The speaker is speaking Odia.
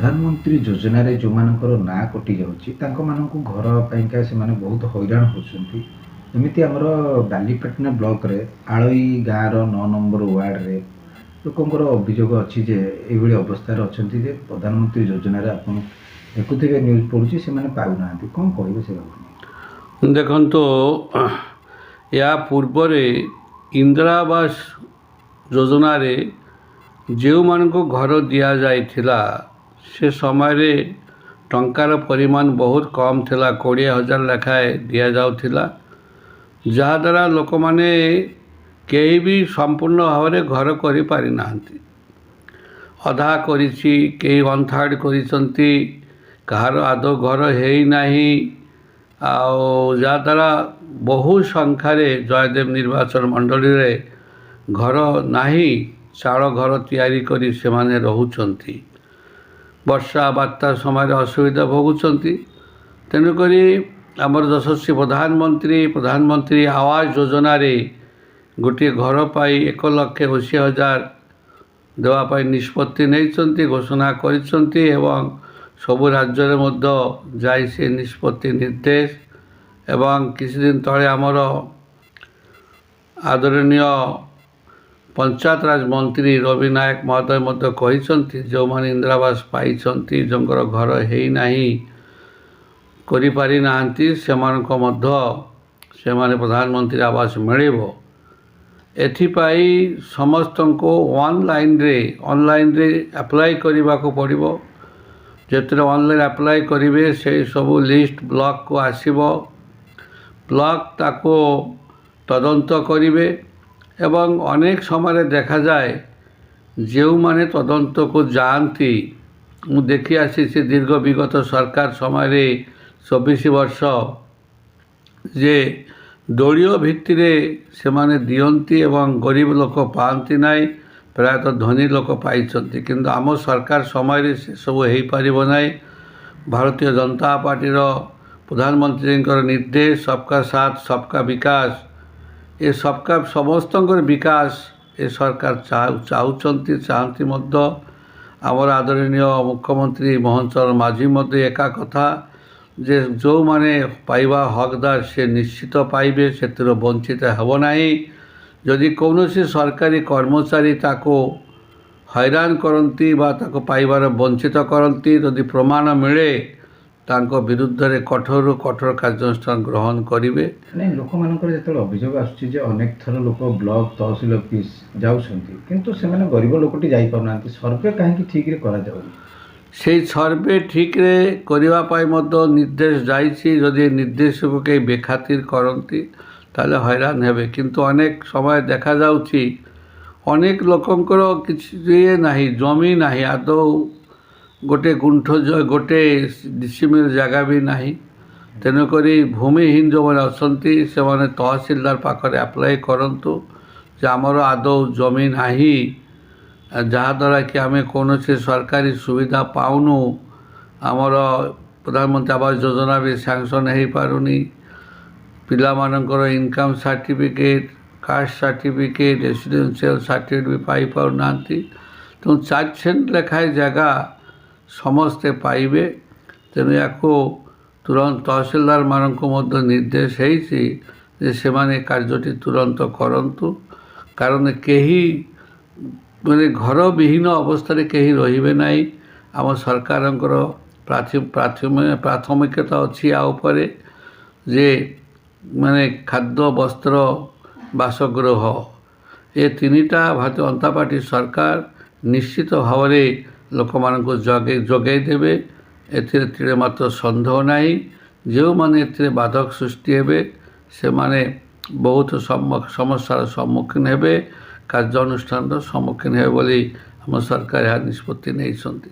ପ୍ରଧାନମନ୍ତ୍ରୀ ଯୋଜନାରେ ଯେଉଁମାନଙ୍କର ନାଁ କଟିଯାଉଛି ତାଙ୍କମାନଙ୍କୁ ଘର ପାଇଁକା ସେମାନେ ବହୁତ ହଇରାଣ ହେଉଛନ୍ତି। ଏମିତି ଆମର ବାଲିପାଟଣା ବ୍ଲକରେ ଆଳୋଇ ଗାଁର 9 ନମ୍ବର ୱାର୍ଡ଼ରେ ଲୋକଙ୍କର ଅଭିଯୋଗ ଅଛି ଯେ ଏଇଭଳି ଅବସ୍ଥାରେ ଅଛନ୍ତି ଯେ ପ୍ରଧାନମନ୍ତ୍ରୀ ଯୋଜନାରେ ଆପଣ ଦେଖୁଥିବେ ନ୍ୟୁଜ୍ ପଢ଼ୁଛି ସେମାନେ ପାଉନାହାନ୍ତି। କ'ଣ କହିବେ ସେ ବାବଦରେ? ଦେଖନ୍ତୁ, ଏହା ପୂର୍ବରେ ଇନ୍ଦିରା ଆବାସ ଯୋଜନାରେ ଯେଉଁମାନଙ୍କୁ ଘର ଦିଆଯାଇଥିଲା ସେ ସମୟରେ ଟଙ୍କାର ପରିମାଣ ବହୁତ କମ୍ ଥିଲା, 20,000 ଲେଖାଏଁ ଦିଆଯାଉଥିଲା, ଯାହାଦ୍ୱାରା ଲୋକମାନେ କେହି ବି ସମ୍ପୂର୍ଣ୍ଣ ଭାବରେ ଘର କରିପାରିନାହାନ୍ତି। ଅଧା କରିଛି, କେହି 1/3 କରିଛନ୍ତି, କାହାର ଆଦୌ ଘର ହେଇନାହିଁ। ଆଉ ଯାହାଦ୍ୱାରା ବହୁ ସଂଖ୍ୟାରେ ଜୟଦେବ ନିର୍ବାଚନ ମଣ୍ଡଳୀରେ ଘର ନାହିଁ, ଚାଳ ଘର ତିଆରି କରି ସେମାନେ ରହୁଛନ୍ତି। ବର୍ଷା ବାତ୍ୟା ସମୟରେ ଅସୁବିଧା ଭୋଗୁଛନ୍ତି। ତେଣୁକରି ଆମର ଯଶସ୍ୱୀ ପ୍ରଧାନମନ୍ତ୍ରୀ ଆବାସ ଯୋଜନାରେ ଗୋଟିଏ ଘର ପାଇଁ 1,80,000 ଦେବା ପାଇଁ ନିଷ୍ପତ୍ତି ନେଇଛନ୍ତି, ଘୋଷଣା କରିଛନ୍ତି ଏବଂ ସବୁ ରାଜ୍ୟରେ ମଧ୍ୟ ଯାଇ ସେ ନିଷ୍ପତ୍ତି ନିର୍ଦ୍ଦେଶ ଏବଂ କିଛିଦିନ ତଳେ ଆମର ଆଦରଣୀୟ ପଞ୍ଚାୟତରାଜ ମନ୍ତ୍ରୀ ରବି ନାୟକ ମହୋଦୟ ମଧ୍ୟ କହିଛନ୍ତି ଯେଉଁମାନେ ଇନ୍ଦିରା ଆବାସ ପାଇଛନ୍ତି, ଯେଉଁଙ୍କର ଘର ହେଇନାହିଁ, କରିପାରିନାହାନ୍ତି, ସେମାନଙ୍କ ମଧ୍ୟ ପ୍ରଧାନମନ୍ତ୍ରୀ ଆବାସ ମିଳିବ। ଏଥିପାଇଁ ସମସ୍ତଙ୍କୁ ଅନଲାଇନ୍ରେ ଆପ୍ଲାଏ କରିବାକୁ ପଡ଼ିବ। ଯେତେବେଳେ ଅନଲାଇନ୍ ଆପ୍ଲାଏ କରିବେ ସେଇ ସବୁ ଲିଷ୍ଟ ବ୍ଲକକୁ ଆସିବ, ବ୍ଲକ ତାକୁ ତଦନ୍ତ କରିବେ ଏବଂ ଅନେକ ସମୟରେ ଦେଖାଯାଏ ଯେଉଁମାନେ ତଦନ୍ତକୁ ଯାଆନ୍ତି, ମୁଁ ଦେଖି ଆସିଛି ଦୀର୍ଘ ବିଗତ ସରକାର ସମୟରେ 24 ବର୍ଷ, ଯେ ଦଳୀୟ ଭିତ୍ତିରେ ସେମାନେ ଦିଅନ୍ତି ଏବଂ ଗରିବ ଲୋକ ପାଆନ୍ତି ନାହିଁ, ପ୍ରାୟତଃ ଧନୀ ଲୋକ ପାଇଛନ୍ତି। କିନ୍ତୁ ଆମ ସରକାର ସମୟରେ ସେସବୁ ହେଇପାରିବ ନାହିଁ। ଭାରତୀୟ ଜନତା ପାର୍ଟିର ପ୍ରଧାନମନ୍ତ୍ରୀଙ୍କର ନିର୍ଦ୍ଦେଶ ସବକା ସାଥ ସବକା ବିକାଶ, ଏ ସମସ୍ତଙ୍କର ବିକାଶ ଏ ସରକାର ଚାହାନ୍ତି ମଧ୍ୟ। ଆମର ଆଦରଣୀୟ ମୁଖ୍ୟମନ୍ତ୍ରୀ ମୋହନ ଚରଣ ମାଝୀ ମଧ୍ୟ ଏକା କଥା ଯେ ଯେଉଁମାନେ ପାଇବା ହକଦାର ସେ ନିଶ୍ଚିତ ପାଇବେ, ସେଥିରୁ ବଞ୍ଚିତ ହେବ ନାହିଁ। ଯଦି କୌଣସି ସରକାରୀ କର୍ମଚାରୀ ତାକୁ ହଇରାଣ କରନ୍ତି ବା ତାକୁ ପାଇବାର ବଞ୍ଚିତ କରନ୍ତି, ଯଦି ପ୍ରମାଣ ମିଳେ ତାଙ୍କ ବିରୁଦ୍ଧରେ କଠୋରରୁ କଠୋର କାର୍ଯ୍ୟାନୁଷ୍ଠାନ ଗ୍ରହଣ କରିବେ। ନାଇଁ, ଲୋକମାନଙ୍କର ଯେତେବେଳେ ଅଭିଯୋଗ ଆସୁଛି ଯେ ଅନେକ ଥର ଲୋକ ବ୍ଲକ ତହସିଲ ଅଫିସ ଯାଉଛନ୍ତି କିନ୍ତୁ ସେମାନେ ଗରିବ ଲୋକଟି ଯାଇପାରୁନାହାନ୍ତି, ସର୍ଭେ କାହିଁକି ଠିକ୍ରେ କରାଯାଉନି? সেই ସର୍ଭେ ଠିକ୍ରେ କରିବା ପାଇଁ ମଧ୍ୟ ନିର୍ଦ୍ଦେଶ ଯାଇଛି। ଯଦି ନିର୍ଦ୍ଦେଶକୁ କେହି ବେଖାତିର କରନ୍ତି ତାହେଲେ ହଇରାଣ ହେବେ। କିନ୍ତୁ ଅନେକ ସମୟ ଦେଖାଯାଉଛି ଅନେକ ଲୋକଙ୍କର କିଛି ନାହିଁ, ଜମି ନାହିଁ, ଆଦୌ ଗୋଟେ ଗୁଣ୍ଠ ଗୋଟେ ଡିସିମିଲ୍ ଜାଗା ବି ନାହିଁ। ତେଣୁକରି ଭୂମିହୀନ ଯେଉଁମାନେ ଅଛନ୍ତି ସେମାନେ ତହସିଲଦାର ପାଖରେ ଆପ୍ଲାଏ କରନ୍ତୁ ଯେ ଆମର ଆଦୌ ଜମି ନାହିଁ, ଯାହାଦ୍ୱାରା କି ଆମେ କୌଣସି ସରକାରୀ ସୁବିଧା ପାଉନୁ, ଆମର ପ୍ରଧାନମନ୍ତ୍ରୀ ଆବାସ ଯୋଜନା ବି ସାଂସନ୍ ହେଇପାରୁନି, ପିଲାମାନଙ୍କର income certificate, caste certificate, residential certificate ବି ପାଇପାରୁନାହାନ୍ତି। ତେଣୁ 4 ସେଣ୍ଟ ଲେଖାଏଁ ଜାଗା ସମସ୍ତେ ପାଇବେ। ତେଣୁ ୟାକୁ ତୁରନ୍ତ ତହସିଲଦାରମାନଙ୍କୁ ମଧ୍ୟ ନିର୍ଦ୍ଦେଶ ହେଇଛି ଯେ ସେମାନେ କାର୍ଯ୍ୟଟି ତୁରନ୍ତ କରନ୍ତୁ, କାରଣ କେହି ଘରବିହୀନ ଅବସ୍ଥାରେ କେହି ରହିବେ ନାହିଁ। ଆମ ସରକାରଙ୍କର ପ୍ରାଥମିକତା ଅଛି ଆ ଉପରେ ଯେ ଖାଦ୍ୟ, ବସ୍ତ୍ର, ବାସଗୃହ, ଏ ତିନିଟା ଭାରତୀୟ ଜନତା ପାର୍ଟି ସରକାର ନିଶ୍ଚିତ ଭାବରେ ଲୋକମାନଙ୍କୁ ଯୋଗାଇ ଦେବେ। ଏଥିରେ ତିଳେ ମାତ୍ର ସନ୍ଦେହ ନାହିଁ। ଯେଉଁମାନେ ଏଥିରେ ବାଧକ ସୃଷ୍ଟି ହେବେ ସେମାନେ ବହୁତ ସମସ୍ୟାର ସମ୍ମୁଖୀନ ହେବେ, କାର୍ଯ୍ୟାନୁଷ୍ଠାନର ସମ୍ମୁଖୀନ ହେବେ ବୋଲି ଆମ ସରକାର ଏହା ନିଷ୍ପତ୍ତି ନେଇଛନ୍ତି।